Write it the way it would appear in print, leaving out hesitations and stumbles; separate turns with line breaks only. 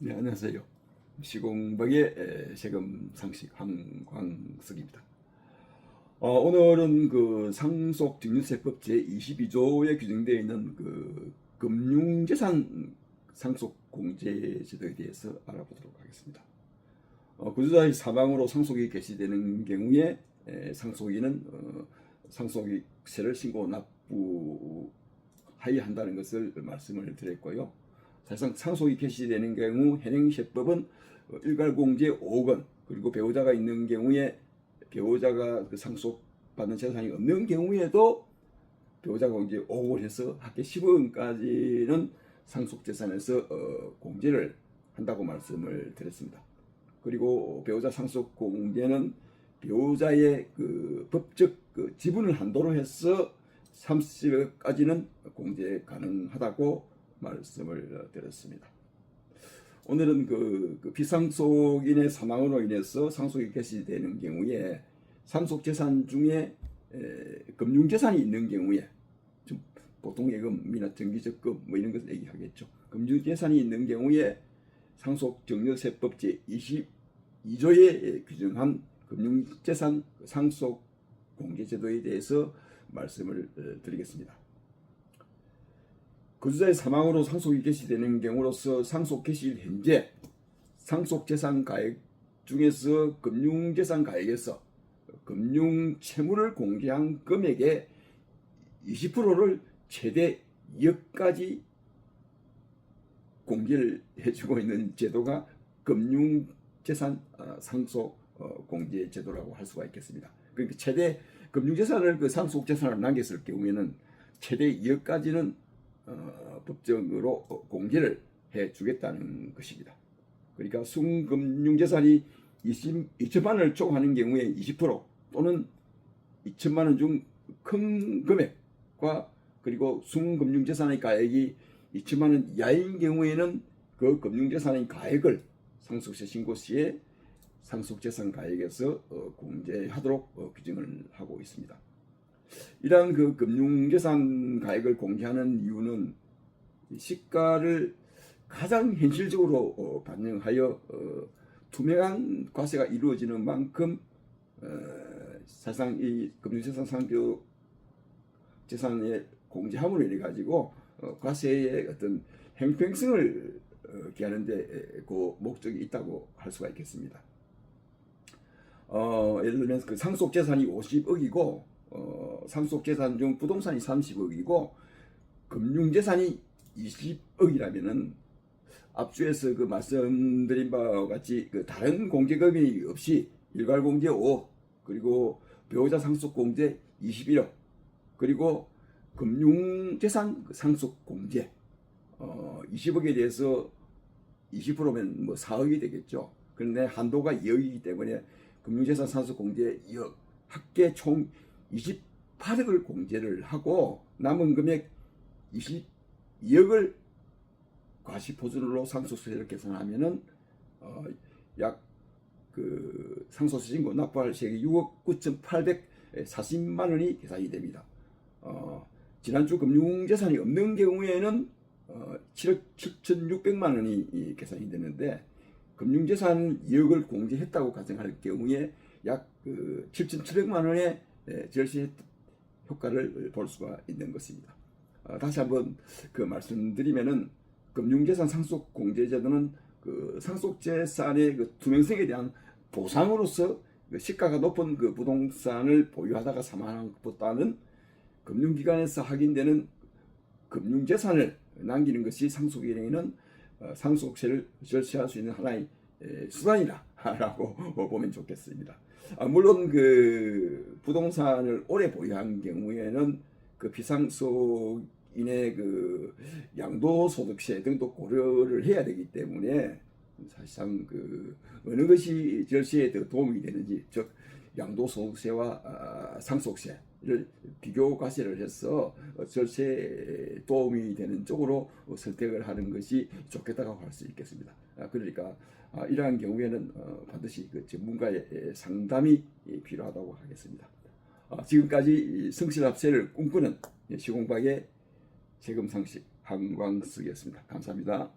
네, 안녕하세요. 시공박의 세금 상식 한광석입니다. 오늘은 그 상속증여세법 제22조에 규정되어 있는 그 금융재산 상속공제 제도에 대해서 알아보도록 하겠습니다. 구주자의 사망으로 상속이 개시되는 경우에 상속인은 상속세를 신고 납부하여야 한다는 것을 말씀을 드렸고요. 사실상 상속이 개시되는 경우 현행세법은 일괄공제 5억 원, 그리고 배우자가 있는 경우에 배우자가 그 상속받는 재산이 없는 경우에도 배우자가 공제 5억 원 해서 합계 10억 원까지는 상속재산에서 공제를 한다고 말씀을 드렸습니다. 그리고 배우자 상속공제는 배우자의 그 법적 그 지분을 한도로 해서 30억까지는 공제 가능하다고 말씀을 드렸습니다. 오늘은 그 비상속인의 사망으로 인해서 상속이 개시되는 경우에 상속재산 중에 금융재산이 있는 경우에, 좀 보통 예금이나 정기적금 뭐 이런 것을 얘기하겠죠. 금융재산이 있는 경우에 상속증여세법 제22조에 규정한 금융재산 상속공제제도에 대해서 말씀을 드리겠습니다. 거주자의 사망으로 상속이 개시되는 경우로서 상속 개시일 현재 상속재산 가액 중에서 금융재산 가액에서 금융채무를 공제한 금액의 20%를 최대 2억까지 공제를 해주고 있는 제도가 금융재산 상속공제 제도라고 할 수가 있겠습니다. 그러니까 최대 금융재산을 그 상속재산을 남겼을 경우에는 최대 2억까지는 법정으로 공제를 해주겠다는 것입니다. 그러니까 순금융재산이 2천만 원을 초과하는 경우에 20% 또는 2천만 원 중 큰 금액과 그리고 순금융재산의 가액이 2천만 원 이하인 경우에는 그 금융재산의 가액을 상속세 신고 시에 상속재산 가액에서 공제하도록 규정을 하고 있습니다. 이러한 그 금융재산 가액을 공개하는 이유는 시가를 가장 현실적으로 반영하여 투명한 과세가 이루어지는 만큼 사실상 이 금융재산 상속재산의 공제함으로 인해 가지고 과세의 어떤 형평성을 기하는데 그 목적이 있다고 할 수가 있겠습니다. 예를 들면 그 상속재산이 50억이고 상속재산 중 부동산이 30억이고 금융재산이 20억이라면은 앞주에서 그 말씀드린 바와 같이 그 다른 공제금이 없이 일괄공제 5억, 그리고 배우자 상속공제 21억, 그리고 금융재산 상속공제 20억에 대해서 20%면 뭐 4억이 되겠죠. 그런데 한도가 2억이기 때문에 금융재산 상속공제 2억, 합계 총 28억을 공제를 하고 남은 금액 22억을 과시포준으로 상속세를 계산하면은 약 그 상속세 신고 납부할 세액이 6억 9,840만 원이 계산이 됩니다. 지난주 금융재산이 없는 경우에는 7억 7,600만 원이 계산이 되는데 금융재산 2억을 공제했다고 가정할 경우에 약 7,700만 원의 절세 효과를 볼 수가 있는 것입니다. 다시 한번 그 말씀드리면은 금융재산 상속공제제도는 그 상속재산의 그 투명성에 대한 보상으로서 그 시가가 높은 그 부동산을 보유하다가 사망한 것보다는 금융기관에서 확인되는 금융재산을 남기는 것이 상속인에게는 상속세를 절세할 수 있는 하나의 수단이라고 보면 좋겠습니다. 물론 그 부동산을 오래 보유한 경우에는 그 비상속인의 그 양도소득세 등도 고려를 해야 되기 때문에 사실상 그 어느 것이 절세에 더 도움이 되는지, 즉 양도소득세와 상속세를 비교 과세를 해서 절세에 도움이 되는 쪽으로 선택을 하는 것이 좋겠다고 할 수 있겠습니다. 그러니까 이러한 경우에는 반드시 그 전문가의 상담이 필요하다고 하겠습니다. 지금까지 성실합세를 꿈꾸는 시공박의 세금상식 한광석이었습니다. 감사합니다.